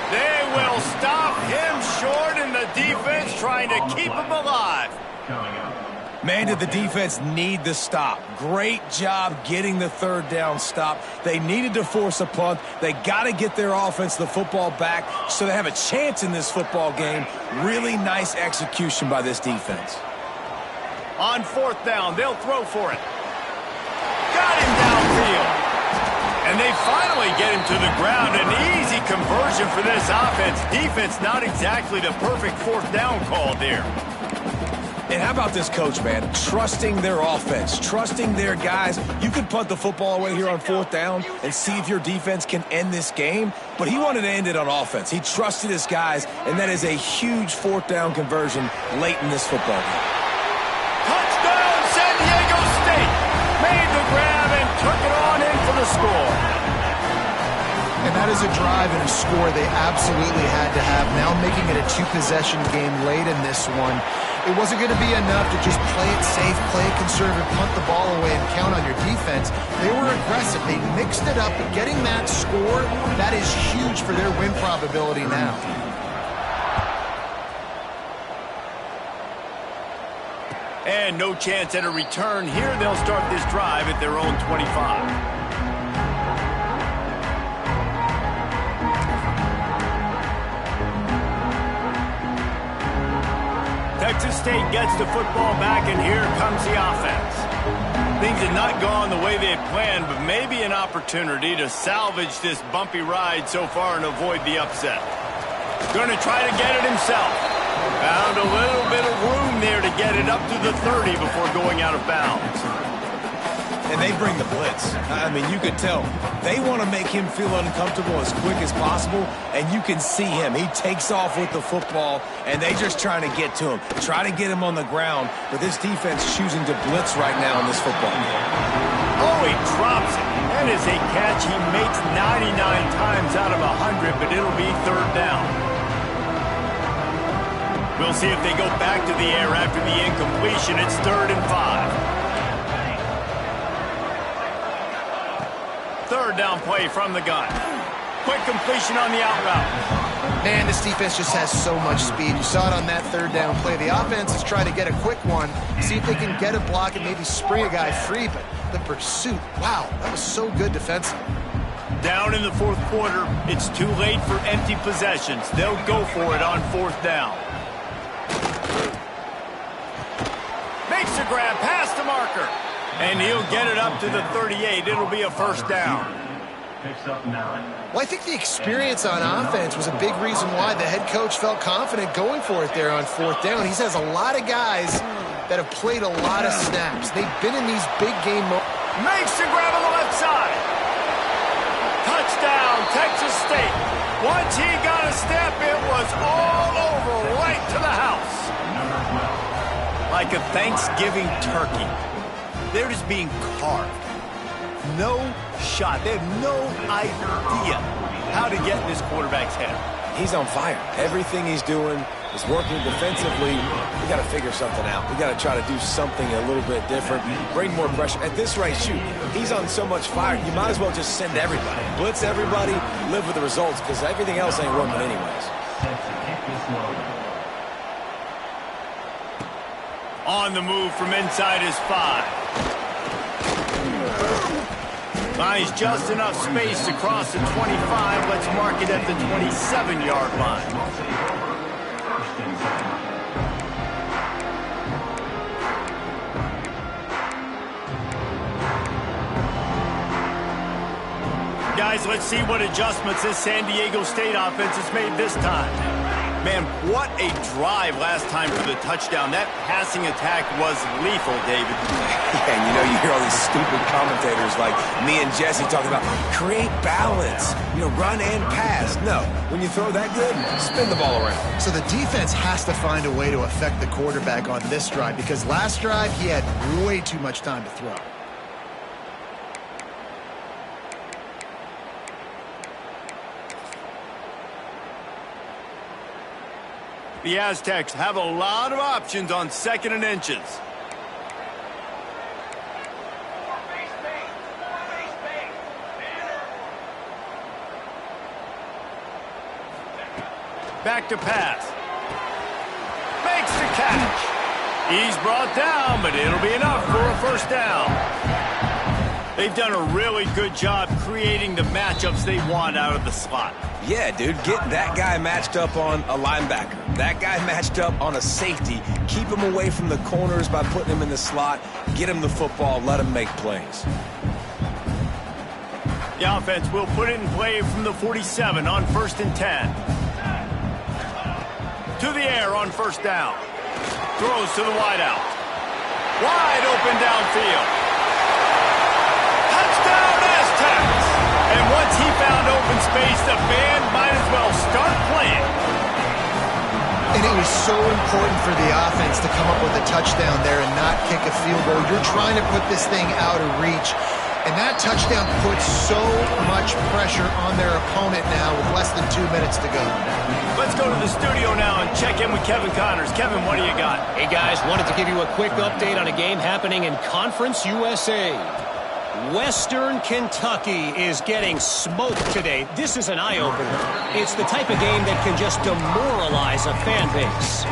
A: They will stop him short, and the defense trying to keep him alive.
C: Man, did the defense need the stop. Great job getting the third down stop. They needed to force a punt. They got to get their offense the football back so they have a chance in this football game. Really nice execution by this defense.
A: On fourth down, they'll throw for it. Got him downfield. And they finally get him to the ground. An easy conversion for this offense. Defense not exactly the perfect fourth down call there.
C: And how about this coach, man? Trusting their offense, trusting their guys. You could punt the football away here on fourth down and see if your defense can end this game, but he wanted to end it on offense. He trusted his guys, and that is a huge fourth down conversion late in this football game.
A: Touchdown, San Diego State! Made the grab and took it on in for the score.
B: And that is a drive and a score they absolutely had to have. Now making it a 2-possession game late in this one. It wasn't going to be enough to just play it safe, play it conservative, punt the ball away, and count on your defense. They were aggressive. They mixed it up. But getting that score, that is huge for their win probability now.
A: And no chance at a return here. They'll start this drive at their own 25. Texas State gets the football back, and here comes the offense. Things had not gone the way they had planned, but maybe an opportunity to salvage this bumpy ride so far and avoid the upset. Going to try to get it himself. Found a little bit of room there to get it up to the 30 before going out of bounds.
C: And they bring the blitz. I mean, you could tell. They want to make him feel uncomfortable as quick as possible, and you can see him. He takes off with the football, and they just trying to get to him, try to get him on the ground, but this defense choosing to blitz right now in this football game.
A: Oh, he drops it. That is a catch he makes 99 times out of 100, but it'll be third down. We'll see if they go back to the air after the incompletion. It's 3rd and 5. Third down play from the gun. Quick completion on the out route.
B: Man, this defense just has so much speed. You saw it on that third down play. The offense is trying to get a quick one, see if they can get a block and maybe spring a guy free, but the pursuit, wow, that was so good defensively.
A: Down in the fourth quarter, it's too late for empty possessions. They'll go for it on fourth down. Makes the grab past the marker. And he'll get it up to the 38. It'll be a first down.
B: Well, I think the experience on offense was a big reason why the head coach felt confident going for it there on fourth down. He has a lot of guys that have played a lot of snaps. They've been in these big game moments.
A: Makes the grab on the left side. Touchdown, Texas State. Once he got a step, it was all over right to the house. Like a Thanksgiving turkey. They're just being carved. No shot. They have no idea how to get in this quarterback's head.
C: He's on fire. Everything he's doing is working defensively. We got to figure something out. We got to try to do something a little bit different. Bring more pressure. At this rate, shoot, he's on so much fire, you might as well just send everybody. Blitz everybody, live with the results, because everything else ain't working anyways.
A: On the move from inside his 5. Finds just enough space to cross the 25. Let's mark it at the 27-yard line. Guys, let's see what adjustments this San Diego State offense has made this time. Man, what a drive last time for the touchdown. That passing attack was lethal, David.
C: Yeah, and you know, you hear all these stupid commentators like me and Jesse talking about create balance, you know, run and pass. No, when you throw that good, spin the ball around.
B: So the defense has to find a way to affect the quarterback on this drive because last drive he had way too much time to throw.
A: The Aztecs have a lot of options on 2nd and inches. Back to pass. Makes the catch. He's brought down, but it'll be enough for a first down. They've done a really good job creating the matchups they want out of the slot.
C: Yeah, dude, get that guy matched up on a linebacker. That guy matched up on a safety. Keep him away from the corners by putting him in the slot. Get him the football. Let him make plays.
A: The offense will put it in play from the 47 on 1st and 10. To the air on 1st down. Throws to the wideout. Wide open downfield. Touchdown Aztecs! And once he found open space, the band might as well start playing.
B: And it was so important for the offense to come up with a touchdown there and not kick a field goal. You're trying to put this thing out of reach. And that touchdown puts so much pressure on their opponent now with less than 2 minutes to go.
A: Let's go to the studio now and check in with Kevin Connors. Kevin, what do you got?
E: Hey, guys, wanted to give you a quick update on a game happening in Conference USA. Western Kentucky is getting smoked today. This is an eye-opener. It's the type of game that can just demoralize a fan base.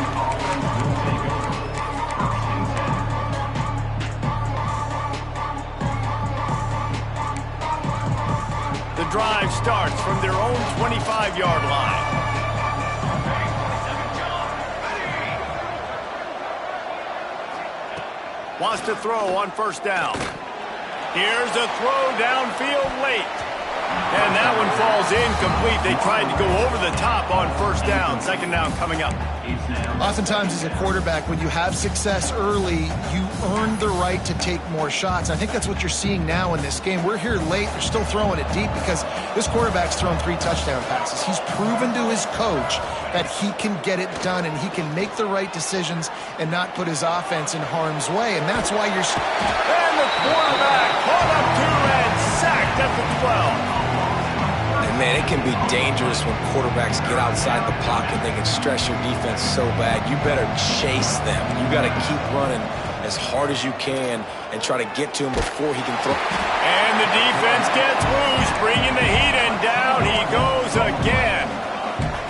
A: The drive starts from their own 25-yard line. Wants to throw on 1st down. Here's a throw downfield late. And that one falls incomplete. They tried to go over the top on 1st down. 2nd down coming up.
B: Oftentimes as a quarterback, when you have success early, you earn the right to take more shots. I think that's what you're seeing now in this game. We're here late. They're still throwing it deep because this quarterback's thrown 3 touchdown passes. He's proven to his coach that he can get it done and he can make the right decisions and not put his offense in harm's way. And that's why you're...
A: And the quarterback caught up to and sacked at the 12.
C: Man, it can be dangerous when quarterbacks get outside the pocket. They can stress your defense so bad. You better chase them. You got to keep running as hard as you can and try to get to him before he can throw.
A: And the defense gets loose, bringing the heat, and down he goes again.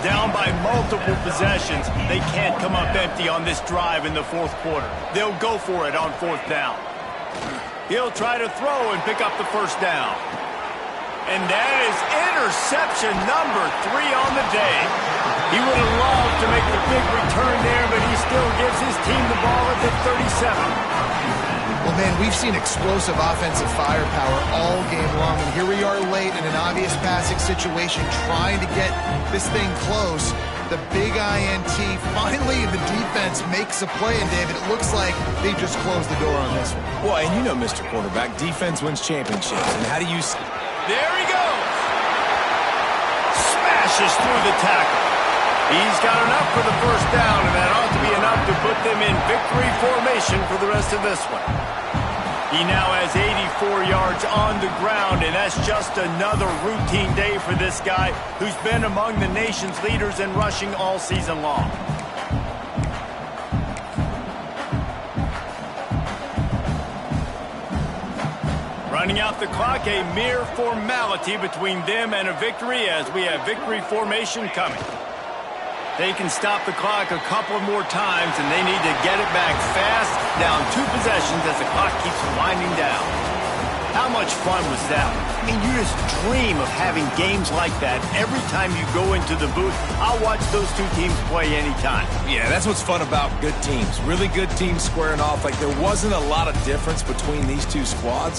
A: Down by multiple possessions. They can't come up empty on this drive in the 4th quarter. They'll go for it on 4th down. He'll try to throw and pick up the 1st down. And that is interception number 3 on the day. He would have loved to make the big return there, but he still gives his team the ball at the 37.
B: Well, man, we've seen explosive offensive firepower all game long, and here we are late in an obvious passing situation trying to get this thing close. The big INT, finally the defense makes a play, and David, it looks like they just closed the door on this one.
C: Well, and you know, Mr. Quarterback, defense wins championships. And how do you...
A: There he goes. Smashes through the tackle. He's got enough for the 1st down, and that ought to be enough to put them in victory formation for the rest of this one. He now has 84 yards on the ground, and that's just another routine day for this guy who's been among the nation's leaders in rushing all season long. Running out the clock, a mere formality between them and a victory as we have victory formation coming. They can stop the clock a couple more times, and they need to get it back fast, down 2 possessions as the clock keeps winding down. How much fun was that? I mean, you just dream of having games like that every time you go into the booth. I'll watch those 2 teams play anytime.
C: Yeah, that's what's fun about good teams. Really good teams squaring off. Like, there wasn't a lot of difference between these 2 squads.